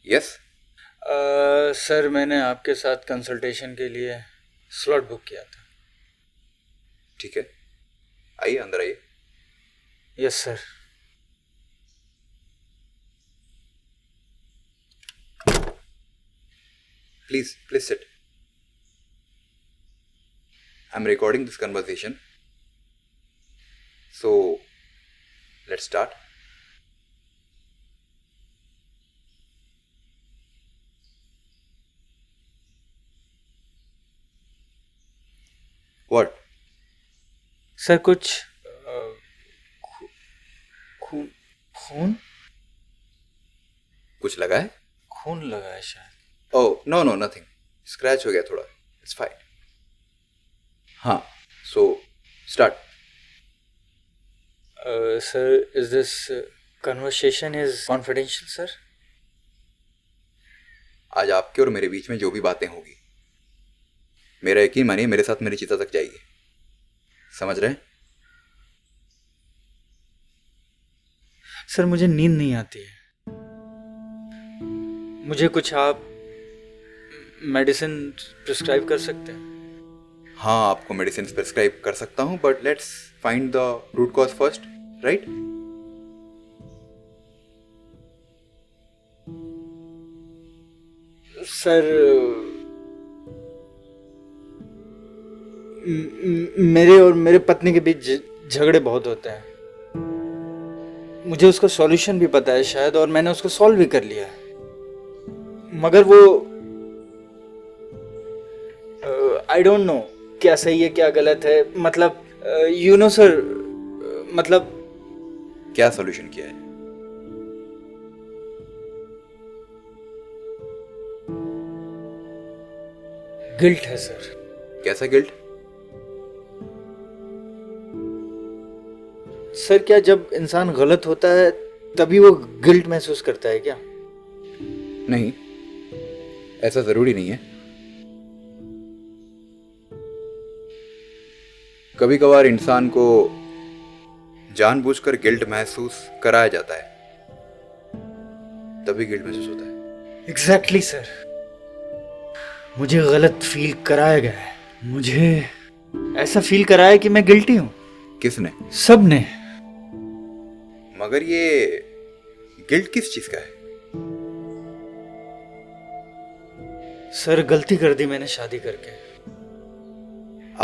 Yes. Sir मैंने आपके साथ कंसल्टेशन के लिए स्लॉट बुक किया था। ठीक है, आइए अंदर आइए। Yes sir. Please please sit. I am recording this conversation, so let's start. What? Sir कुछ खून खून कुछ लगा है? खून लगा है शायद। Oh no no, nothing. Scratch हो गया थोड़ा, इट्स फाइन। हाँ, so start. Sir is this conversation is confidential sir? आज आपके और मेरे बीच में जो भी बातें होगी, मेरा यकीन मानिए मेरे साथ मेरी चिता तक जाएगी। समझ रहे हैं? सर मुझे नींद नहीं आती है। मुझे कुछ आप मेडिसिन प्रिस्क्राइब कर सकते हैं? हाँ, आपको मेडिसिन प्रिस्क्राइब कर सकता हूँ, but let's find the root cause first, right? Sir मेरे और मेरे पत्नी के बीच झगड़े बहुत होते हैं। मुझे उसका सॉल्यूशन भी पता है शायद, और मैंने उसको सॉल्व भी कर लिया है, मगर वो आई डोंट नो क्या सही है क्या गलत है। मतलब यू नो सर, मतलब क्या सॉल्यूशन किया है? गिल्ट है सर। कैसा गिल्ट? सर क्या जब इंसान गलत होता है तभी वो गिल्ट महसूस करता है क्या? नहीं, ऐसा जरूरी नहीं है। कभी कभार इंसान को जानबूझकर गिल्ट महसूस कराया जाता है, तभी गिल्ट महसूस होता है। एग्जैक्टली सर, मुझे गलत फील कराया गया है। मुझे ऐसा फील कराया कि मैं गिल्टी हूँ। किसने? सब ने। मगर ये गिल्ट किस चीज का है? सर गलती कर दी मैंने शादी करके।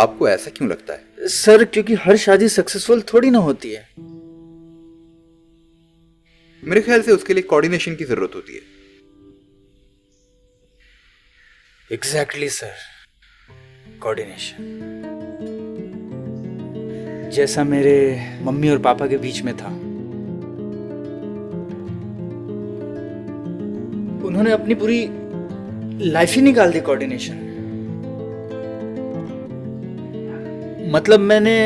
आपको ऐसा क्यों लगता है? सर क्योंकि हर शादी सक्सेसफुल थोड़ी ना होती है। मेरे ख्याल से उसके लिए कोऑर्डिनेशन की जरूरत होती है। Exactly sir, coordination. जैसा मेरे मम्मी और पापा के बीच में था। उन्होंने अपनी पूरी लाइफ ही निकाल दी कोऑर्डिनेशन। मतलब मैंने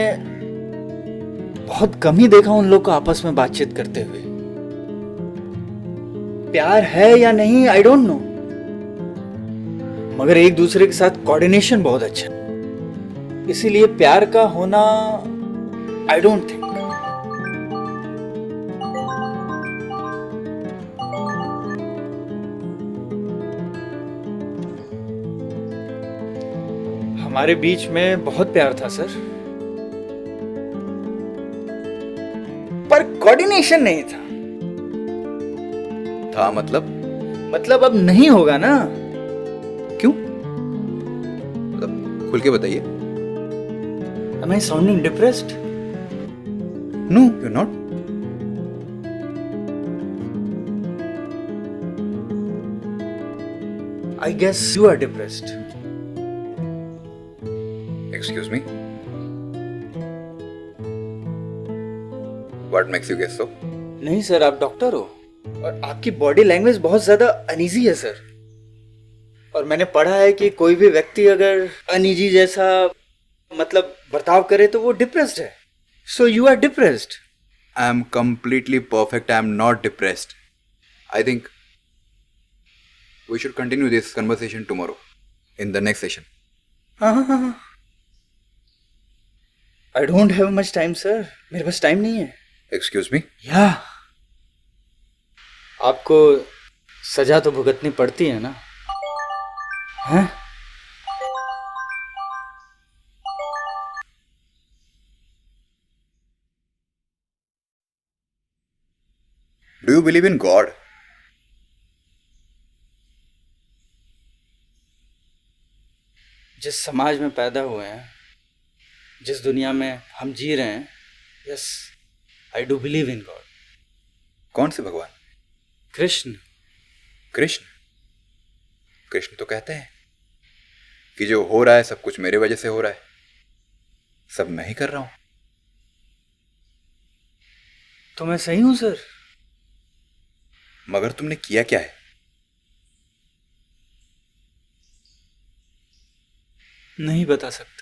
बहुत कम ही देखा उन लोग को आपस में बातचीत करते हुए। प्यार है या नहीं आई डोंट नो, मगर एक दूसरे के साथ कोऑर्डिनेशन बहुत अच्छा है। इसीलिए प्यार का होना आई डोंट थिंक। हमारे बीच में बहुत प्यार था सर, पर कोऑर्डिनेशन नहीं था। था मतलब अब नहीं होगा ना। क्यों? मतलब खुल के बताइए। Am I sounding depressed? No, you not. I guess you are depressed. Excuse me, what makes you guess so? नहीं सर, आप डॉक्टर हो और आपकी बॉडी लैंग्वेज बहुत ज्यादा अनईजी है सर। और मैंने पढ़ा है कि कोई भी व्यक्ति अगर अनईजी जैसा मतलब बर्ताव करे तो वो डिप्रेस्ड है। So you are depressed. I am completely perfect, I am not depressed. I think we should continue this conversation tomorrow in the next session. हाँ, I don't have much time sir, मेरे पास time नहीं है। Excuse me? या आपको सजा तो भुगतनी पड़ती है ना। हैं? Do you believe in God? जिस समाज में पैदा हुए हैं, जिस दुनिया में हम जी रहे हैं, yes, I do believe in God. कौन से भगवान? कृष्ण। कृष्ण? कृष्ण तो कहते हैं कि जो हो रहा है सब कुछ मेरे वजह से हो रहा है, सब मैं ही कर रहा हूं। तो मैं सही हूं सर? मगर तुमने किया क्या है? नहीं बता सकता।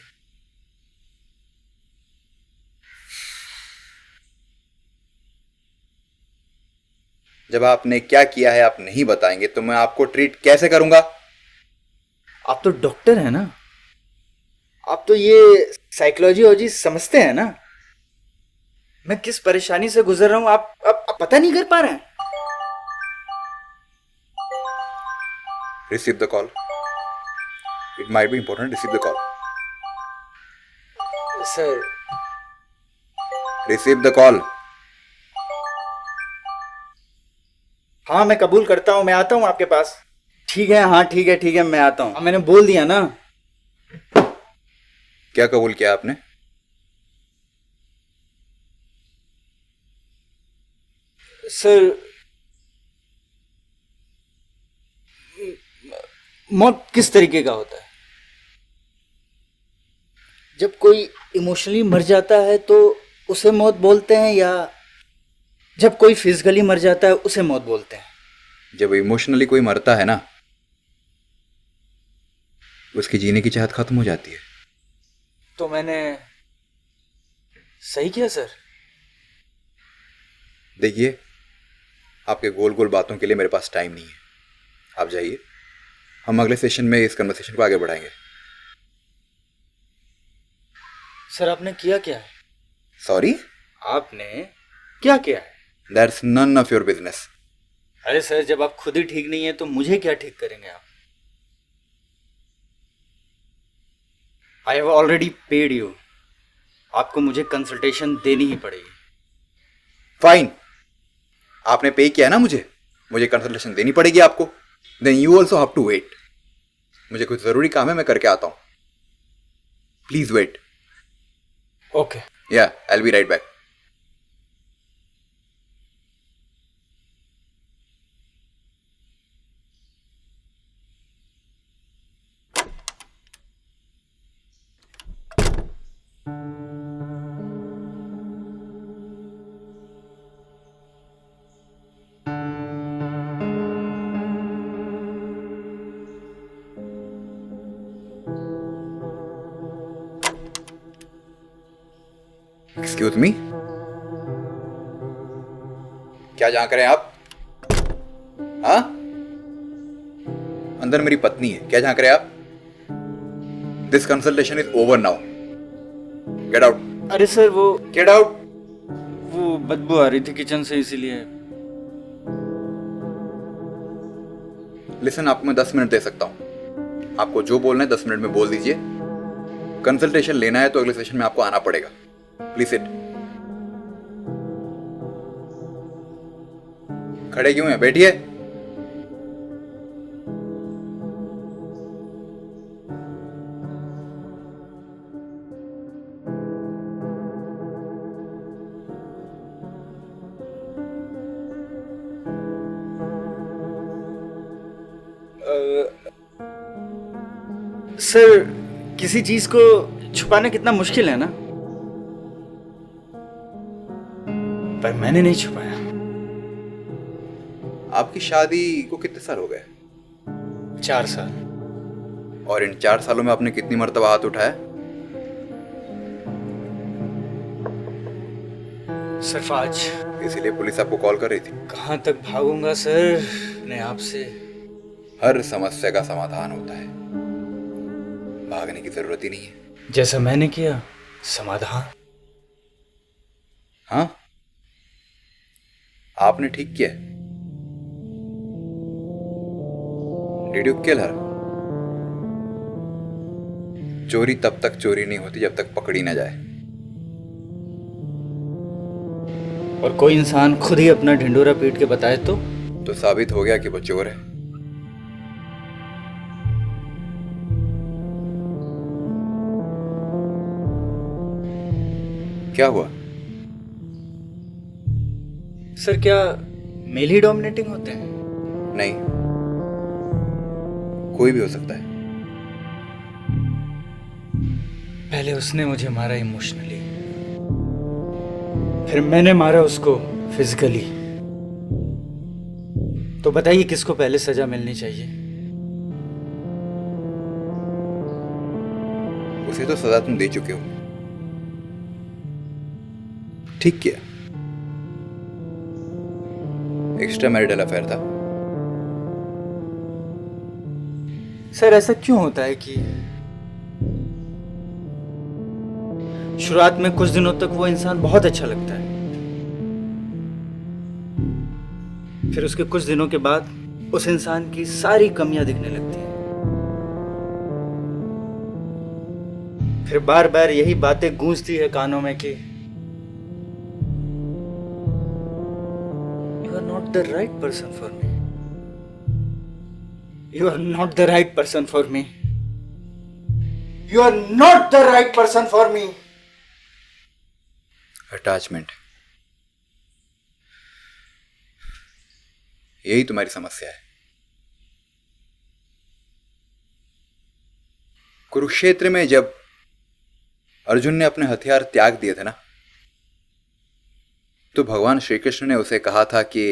जब आपने क्या किया है आप नहीं बताएंगे तो मैं आपको ट्रीट कैसे करूंगा? आप तो डॉक्टर हैं ना, आप तो ये साइकोलॉजी समझते हैं ना। मैं किस परेशानी से गुजर रहा हूं आप पता नहीं कर पा रहे हैं? Receive the call. It might be important, receive the call. Sir, receive the call. हाँ मैं कबूल करता हूँ, मैं आता हूँ आपके पास। ठीक है, हाँ ठीक है मैं आता हूँ। मैंने बोल दिया ना। क्या कबूल किया आपने? सर, मौत किस तरीके का होता है? जब कोई इमोशनली मर जाता है तो उसे मौत बोलते हैं, या जब कोई फिजिकली मर जाता है उसे मौत बोलते हैं? जब इमोशनली कोई मरता है ना, उसकी जीने की चाहत खत्म हो जाती है। तो मैंने सही किया सर? देखिए, आपके गोल गोल बातों के लिए मेरे पास टाइम नहीं है। आप जाइए, हम अगले सेशन में इस कन्वर्सेशन को आगे बढ़ाएंगे। सर आपने किया क्या है? सॉरी? आपने क्या किया है? That's none of your business. अरे सर, जब आप खुद ही ठीक नहीं है तो मुझे क्या ठीक करेंगे आप? I have already paid you. आपको मुझे कंसल्टेशन देनी ही पड़ेगी। फाइन, आपने पे किया ना, मुझे कंसल्टेशन देनी पड़ेगी आपको। Then you also have to wait. मुझे कुछ जरूरी काम है, मैं करके आता हूं। Please wait. ओके। या I will be right back. Excuse me, क्या झांक रहे हैं आप? हाँ, अंदर मेरी पत्नी है, क्या झांक रहे हैं आप? This consultation is over now. Get out. अरे सर, वो गेट आउट। बदबू आ रही थी किचन से, इसीलिए। लिसन, आपको मैं 10 मिनट दे सकता हूं। आपको जो बोलना है 10 मिनट में बोल दीजिए। कंसल्टेशन लेना है तो अगले सेशन में आपको आना पड़ेगा। Please sit. खड़े क्यों हैं? बैठिए। सर, किसी चीज को छुपाना कितना मुश्किल है ना, पर मैंने नहीं छुपाया। आपकी शादी को कितने साल हो गए? 4 साल। और इन 4 सालों में आपने कितनी मर्तबा हाथ उठाया? सरफाज। इसीलिए पुलिस आपको कॉल कर रही थी। कहाँ तक भागूंगा सर अपने आप से? हर समस्या का समाधान होता है, भागने की जरूरत ही नहीं है। जैसा मैंने किया, समाधान। हाँ, आपने ठीक किया। डिड यू किल हर? चोरी तब तक चोरी नहीं होती जब तक पकड़ी ना जाए। और कोई इंसान खुद ही अपना ढिंडोरा पीट के बताए तो साबित हो गया कि वो चोर है। क्या हुआ? सर क्या मेल ही डोमिनेटिंग होते हैं? नहीं, कोई भी हो सकता है। पहले उसने मुझे मारा इमोशनली, फिर मैंने मारा उसको फिजिकली। तो बताइए किसको पहले सजा मिलनी चाहिए? उसे तो सजा तुम दे चुके हो। ठीक किया। एक्स्ट्रा मैरिटल अफेयर था। सर ऐसा क्यों होता है कि शुरुआत में कुछ दिनों तक वो इंसान बहुत अच्छा लगता है, फिर उसके कुछ दिनों के बाद उस इंसान की सारी कमियां दिखने लगती हैं, फिर बार बार यही बातें गूंजती है कानों में कि you are not the right person for me, you are not the right person for me, you are not the right person for me. Attachment, यही तुम्हारी समस्या है। कुरुक्षेत्र में जब अर्जुन ने अपने हथियार त्याग दिए थे ना, तो भगवान श्री कृष्ण ने उसे कहा था कि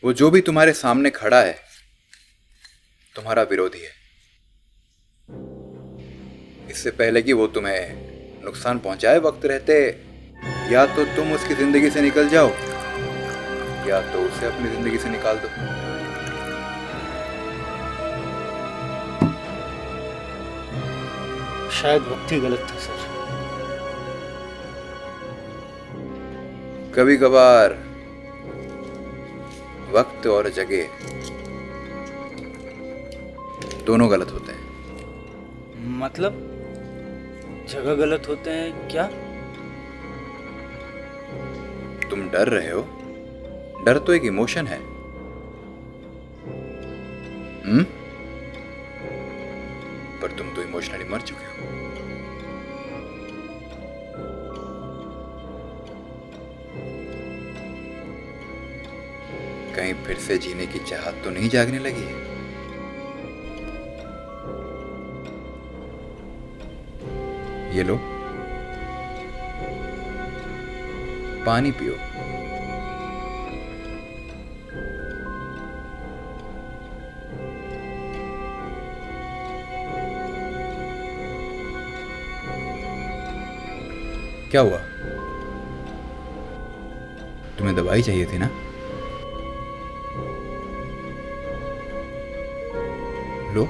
वो जो भी तुम्हारे सामने खड़ा है तुम्हारा विरोधी है। इससे पहले कि वो तुम्हें नुकसान पहुंचाए वक्त रहते, या तो तुम उसकी जिंदगी से निकल जाओ या तो उसे अपनी जिंदगी से निकाल दो। शायद वक्त ही गलत था सर। कभी कभार वक्त और जगह दोनों गलत होते हैं। मतलब जगह गलत होते हैं क्या? तुम डर रहे हो, डर तो एक इमोशन है। पर तुम तो इमोशनली मर चुके हो। कहीं फिर से जीने की चाहत तो नहीं जागने लगी है? ये लो, पानी पियो। क्या हुआ? तुम्हें दवाई चाहिए थी ना? लो।